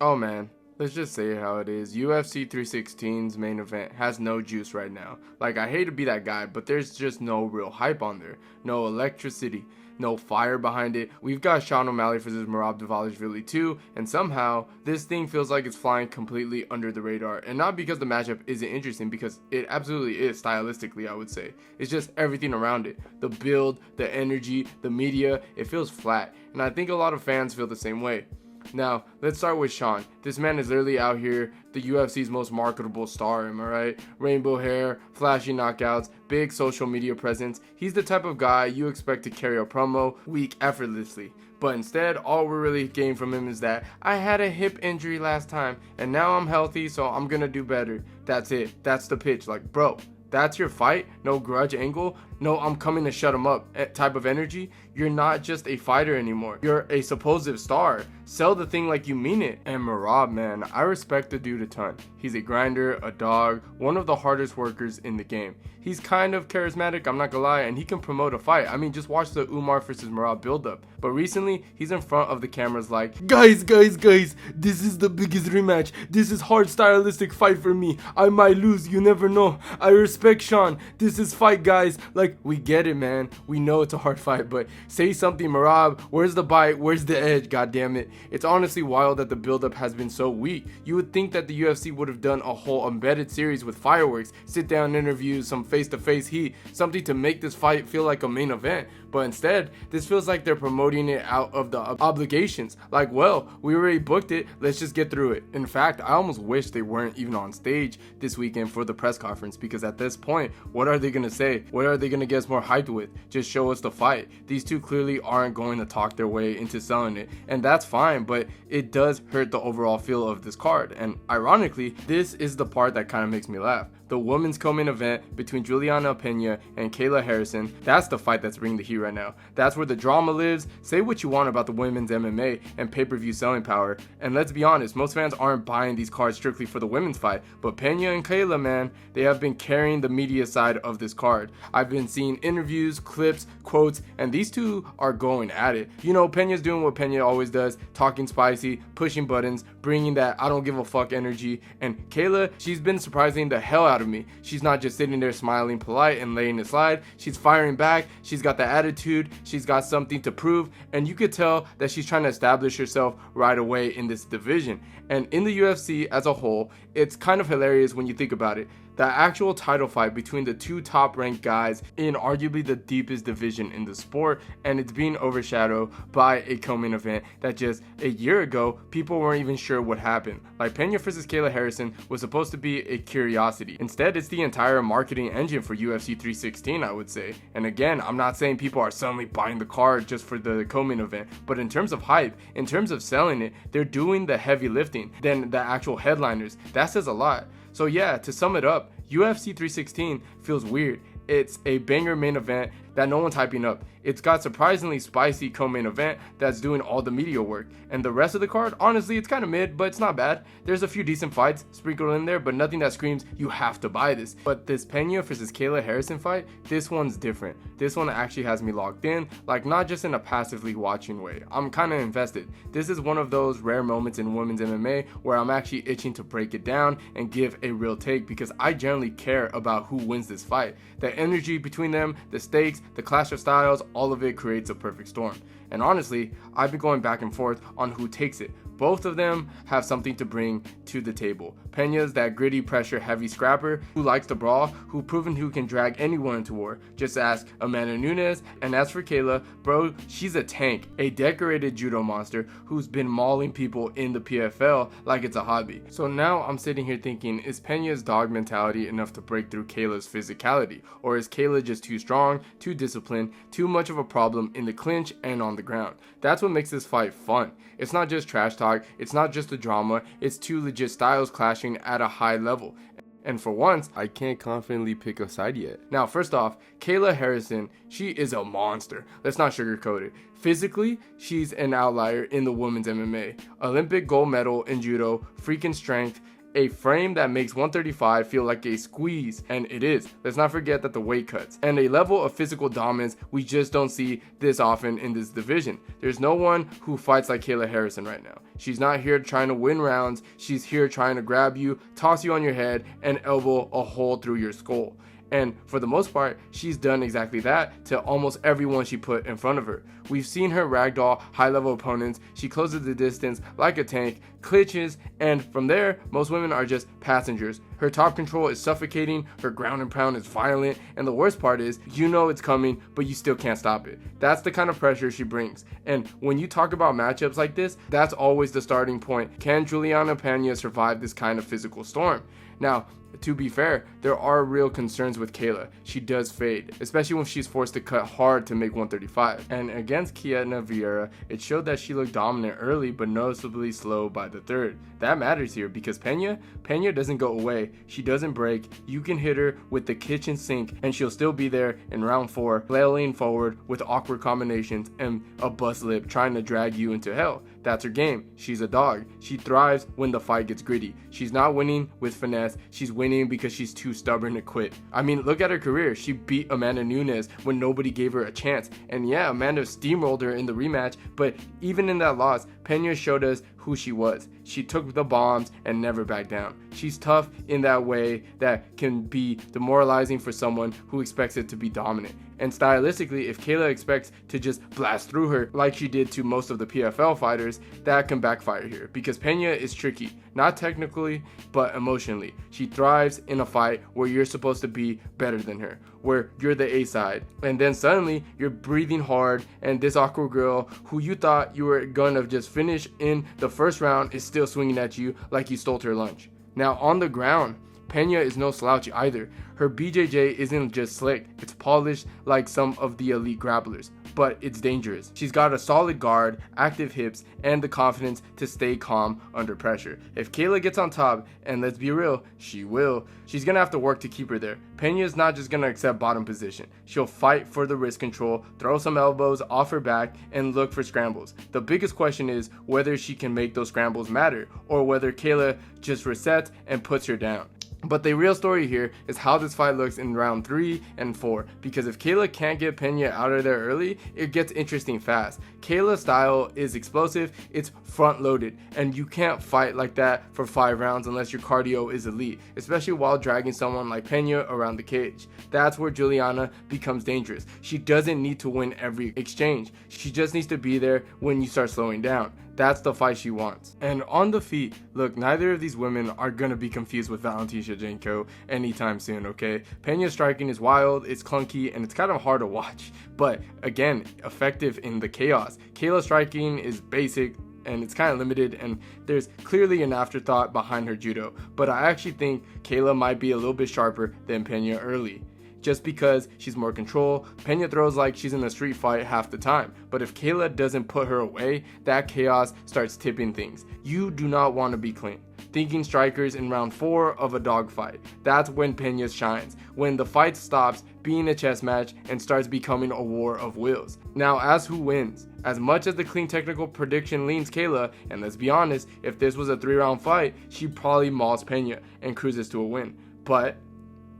Oh man, let's just say it how it is. UFC 316's main event has no juice right now. Like, I hate to be that guy, but there's just no real hype on there. No electricity, no fire behind it. We've got Sean O'Malley versus Merab Dvalishvili too, and somehow this thing feels like it's flying completely under the radar. And not because the matchup isn't interesting, because it absolutely is stylistically, I would say. It's just everything around it. The build, the energy, the media, it feels flat. And I think a lot of fans feel the same way. Now, let's start with Sean. This man is literally out here, the UFC's most marketable star, am I right? Rainbow hair, flashy knockouts, big social media presence. He's the type of guy you expect to carry a promo week effortlessly. But instead, all we're really getting from him is that I had a hip injury last time, and now I'm healthy, so I'm gonna do better. That's it. That's the pitch. Like, bro, that's your fight? No grudge angle? No, I'm coming to shut him up type of energy? You're not just a fighter anymore. You're a supposed star. Sell the thing like you mean it. And Merab, man, I respect the dude a ton. He's a grinder, a dog, one of the hardest workers in the game. He's kind of charismatic, I'm not gonna lie, and he can promote a fight. I mean, just watch the Umar versus Merab buildup. But recently, he's in front of the cameras like, guys, this is the biggest rematch. This is hard stylistic fight for me. I might lose, you never know. I respect Sean. This is fight, guys. Like, we get it, man. We know it's a hard fight, but say something, Merab. Where's the bite? Where's the edge? God damn it. It's honestly wild that the buildup has been so weak. You would think that the UFC would have done a whole embedded series with fireworks, sit down interviews, some face-to-face heat, something to make this fight feel like a main event. But instead, this feels like they're promoting it out of the obligations. Like, well, we already booked it, let's just get through it. In fact, I almost wish they weren't even on stage this weekend for the press conference, because at this point, what are they gonna say? What are they gonna get us more hyped with? Just show us the fight. These two clearly aren't going to talk their way into selling it, and that's fine, but it does hurt the overall feel of this card. And ironically, this is the part that kind of makes me laugh. The women's co-main event between Julianna Peña and Kayla Harrison, that's the fight that's bringing the heat right now. That's where the drama lives. Say what you want about the women's MMA and pay-per-view selling power, and let's be honest, most fans aren't buying these cards strictly for the women's fight, but Peña and Kayla, man, they have been carrying the media side of this card. I've been seeing interviews, clips, quotes, and these two are going at it. You know, Peña's doing what Peña always does, talking spicy, pushing buttons, bringing that I don't give a fuck energy, and Kayla, she's been surprising the hell out of me. She's not just sitting there smiling polite and laying it slide. She's firing back. She's got the attitude. She's got something to prove, and you could tell that she's trying to establish herself right away in this division. And in the UFC as a whole, it's kind of hilarious when you think about it. The actual title fight between the two top ranked guys in arguably the deepest division in the sport, and it's being overshadowed by a co-main event that just a year ago people weren't even sure what happened. Like, Peña versus Kayla Harrison was supposed to be a curiosity. Instead, it's the entire marketing engine for UFC 316, I would say. And again, I'm not saying people are suddenly buying the card just for the co-main event, but in terms of hype, in terms of selling it, they're doing the heavy lifting than the actual headliners. That says a lot. So yeah, to sum it up, UFC 316 feels weird. It's a banger main event that no one's hyping up. It's got surprisingly spicy co-main event that's doing all the media work. And the rest of the card, honestly, it's kind of mid, but it's not bad. There's a few decent fights sprinkled in there, but nothing that screams, you have to buy this. But this Peña versus Kayla Harrison fight, this one's different. This one actually has me locked in, like not just in a passively watching way. I'm kind of invested. This is one of those rare moments in women's MMA where I'm actually itching to break it down and give a real take, because I generally care about who wins this fight. The energy between them, the stakes, the clash of styles, all of it creates a perfect storm. And honestly, I've been going back and forth on who takes it. Both of them have something to bring to the table. Peña's that gritty, pressure heavy scrapper who likes to brawl, who proven who can drag anyone into war. Just ask Amanda Nunes. And as for Kayla, bro, she's a tank, a decorated judo monster who's been mauling people in the PFL like it's a hobby. So now I'm sitting here thinking, is Peña's dog mentality enough to break through Kayla's physicality? Or is Kayla just too strong, too disciplined, too much of a problem in the clinch and on the ground? That's what makes this fight fun. It's not just trash talk, it's not just a drama, it's two legit styles clashing at a high level. And for once, I can't confidently pick a side yet. Now, first off, Kayla Harrison, she is a monster. Let's not sugarcoat it. Physically, she's an outlier in the women's MMA. Olympic gold medal in judo, freaking strength, a frame that makes 135 feel like a squeeze, and it is. Let's not forget that the weight cuts, and a level of physical dominance we just don't see this often in this division. There's no one who fights like Kayla Harrison right now. She's not here trying to win rounds, she's here trying to grab you, toss you on your head, and elbow a hole through your skull. And for the most part, she's done exactly that to almost everyone she put in front of her. We've seen her ragdoll high-level opponents. She closes the distance like a tank, clinches, and from there, most women are just passengers. Her top control is suffocating, her ground and pound is violent, and the worst part is, you know it's coming, but you still can't stop it. That's the kind of pressure she brings. And when you talk about matchups like this, that's always the starting point. Can Julianna Peña survive this kind of physical storm? Now, to be fair, there are real concerns with Kayla. She does fade, especially when she's forced to cut hard to make 135. And against Kietna Vieira, it showed that she looked dominant early but noticeably slow by the third. That matters here because Peña doesn't go away. She doesn't break. You can hit her with the kitchen sink and she'll still be there in round 4, flailing forward with awkward combinations and a bust lip trying to drag you into hell. That's her game. She's a dog. She thrives when the fight gets gritty. She's not winning with finesse. She's winning because she's too stubborn to quit. I mean, look at her career. She beat Amanda Nunes when nobody gave her a chance. And yeah, Amanda steamrolled her in the rematch, but even in that loss, Peña showed us who she was. She took the bombs and never backed down. She's tough in that way that can be demoralizing for someone who expects it to be dominant. And stylistically, if Kayla expects to just blast through her like she did to most of the PFL fighters, that can backfire here because Peña is tricky, not technically, but emotionally. She thrives in a fight where you're supposed to be better than her, where you're the A side, and then suddenly you're breathing hard and this awkward girl who you thought you were gonna just finish in the first round is still swinging at you like you stole her lunch. Now on the ground, Peña is no slouch either. Her BJJ isn't just slick, it's polished like some of the elite grapplers, but it's dangerous. She's got a solid guard, active hips, and the confidence to stay calm under pressure. If Kayla gets on top, and let's be real, she will, she's gonna have to work to keep her there. Peña is not just gonna accept bottom position. She'll fight for the wrist control, throw some elbows off her back, and look for scrambles. The biggest question is whether she can make those scrambles matter, or whether Kayla just resets and puts her down. But the real story here is how this fight looks in round 3 and 4, because if Kayla can't get Peña out of there early, it gets interesting fast. Kayla's style is explosive, it's front loaded, and you can't fight like that for 5 rounds unless your cardio is elite, especially while dragging someone like Peña around the cage. That's where Julianna becomes dangerous. She doesn't need to win every exchange, she just needs to be there when you start slowing down. That's the fight she wants. And on the feet, look, neither of these women are gonna be confused with Valentina Shevchenko anytime soon, okay? Peña's striking is wild, it's clunky, and it's kind of hard to watch. But again, effective in the chaos. Kayla's striking is basic, and it's kind of limited, and there's clearly an afterthought behind her judo. But I actually think Kayla might be a little bit sharper than Peña early. Just because she's more control. Peña throws like she's in a street fight half the time, but if Kayla doesn't put her away, that chaos starts tipping things. You do not want to be clean. Thinking strikers in round 4 of a dogfight. That's when Peña shines, when the fight stops being a chess match and starts becoming a war of wills. Now, as who wins? As much as the clean technical prediction leans Kayla, and let's be honest, if this was a 3-round fight, she probably mauls Peña and cruises to a win. But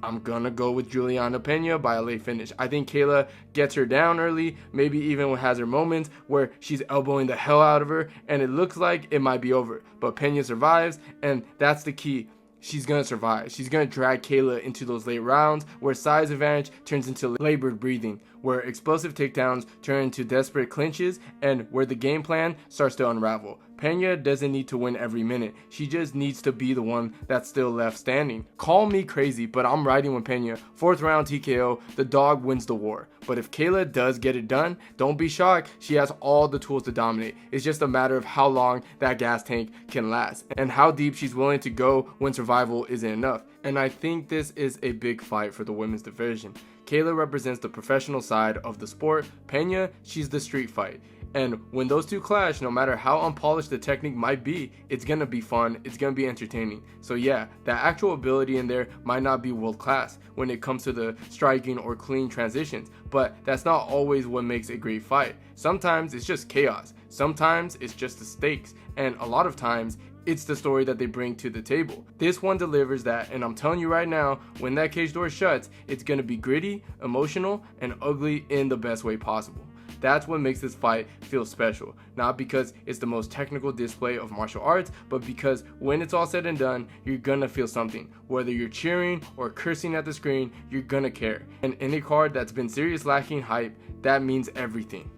I'm gonna go with Julianna Peña by a late finish. I think Kayla gets her down early, maybe even has her moments where she's elbowing the hell out of her, and it looks like it might be over. But Peña survives, and that's the key. She's gonna survive. She's gonna drag Kayla into those late rounds where size advantage turns into labored breathing, where explosive takedowns turn into desperate clinches, and where the game plan starts to unravel. Peña doesn't need to win every minute. She just needs to be the one that's still left standing. Call me crazy, but I'm riding with Peña. 4th round TKO, the dog wins the war. But if Kayla does get it done, don't be shocked. She has all the tools to dominate. It's just a matter of how long that gas tank can last and how deep she's willing to go when survival isn't enough. And I think this is a big fight for the women's division. Kayla represents the professional side of the sport. Peña, she's the street fight. And when those two clash, no matter how unpolished the technique might be, it's gonna be fun, it's gonna be entertaining. So yeah, that actual ability in there might not be world class when it comes to the striking or clean transitions, but that's not always what makes a great fight. Sometimes it's just chaos, sometimes it's just the stakes, and a lot of times It's the story that they bring to the table. This one delivers that, and I'm telling you right now, when that cage door shuts, it's gonna be gritty, emotional, and ugly in the best way possible. That's what makes this fight feel special. Not because it's the most technical display of martial arts, but because when it's all said and done, you're gonna feel something. Whether you're cheering or cursing at the screen, you're gonna care. And in a card that's been serious lacking hype, that means everything.